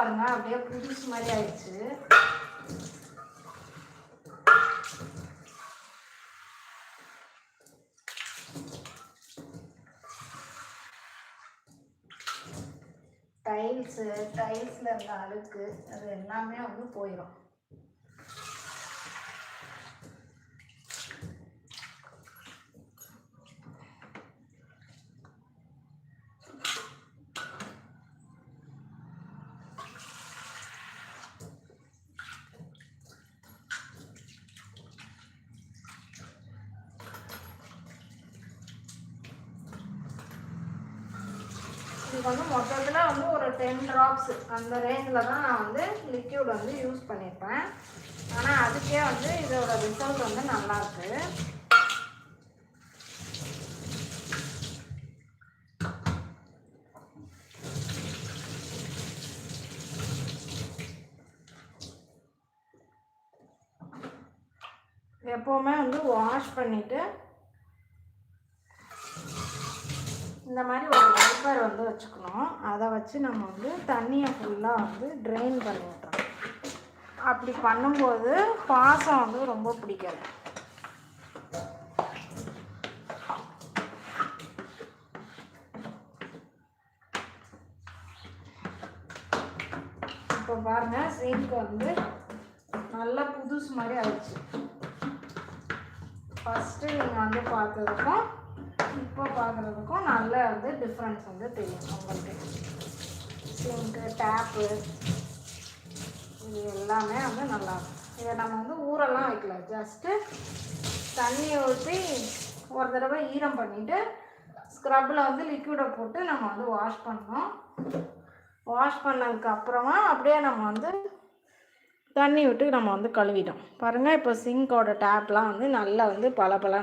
பாருங்கள் அப்படியே புதுசு மாதிரி ஆயிடுச்சு. டைல்ஸில் இருந்த அழுக்கு அது எல்லாமே வந்து போயிடும். இதுக்கு வந்து மொத்தத்தில் வந்து ஒரு 10 drops அந்த ரேஞ்சில் தான் நான் வந்து லிக்யூட் வந்து யூஸ் பண்ணியிருப்பேன். ஆனால் அதுக்கே வந்து இதோட ரிசல்ட் வந்து நல்லாயிருக்கு. எப்போவுமே வந்து வாஷ் பண்ணிவிட்டு இந்த மாதிரி ஒரு வைப்பர் வந்து வச்சுக்கணும். அதை வச்சு நம்ம வந்து தண்ணியை ஃபுல்லாக வந்து ட்ரெயின் பண்ணி விட்டுறோம். அப்படி பண்ணும்போது பாசம் வந்து ரொம்ப பிடிக்காது. இப்போ பாருங்கள் சிங்க் வந்து நல்லா புதுசு மாதிரி ஆயிடுச்சு. ஃபஸ்ட்டு நீங்கள் வந்து பார்த்ததுக்கும் இப்போ பார்க்குறதுக்கும் நல்ல வந்து டிஃப்ரென்ஸ் வந்து தெரியும் உங்களுக்கு. சிங்க்கு டேப்பு இது எல்லாமே வந்து நல்லாயிருக்கும். இதை நம்ம வந்து ஊரெல்லாம் வைக்கல, ஜஸ்ட்டு தண்ணியை ஊற்றி ஒரு தடவை ஈரம் பண்ணிவிட்டு ஸ்க்ரப்பில் வந்து லிக்விடை போட்டு நம்ம வந்து வாஷ் பண்ணோம். வாஷ் பண்ணதுக்கப்புறமா அப்படியே நம்ம வந்து தண்ணி விட்டு நம்ம வந்து கழுவிட்டோம். பாருங்கள் இப்போ சிங்கோட டேப்லாம் வந்து நல்லா வந்து பளபளன்னு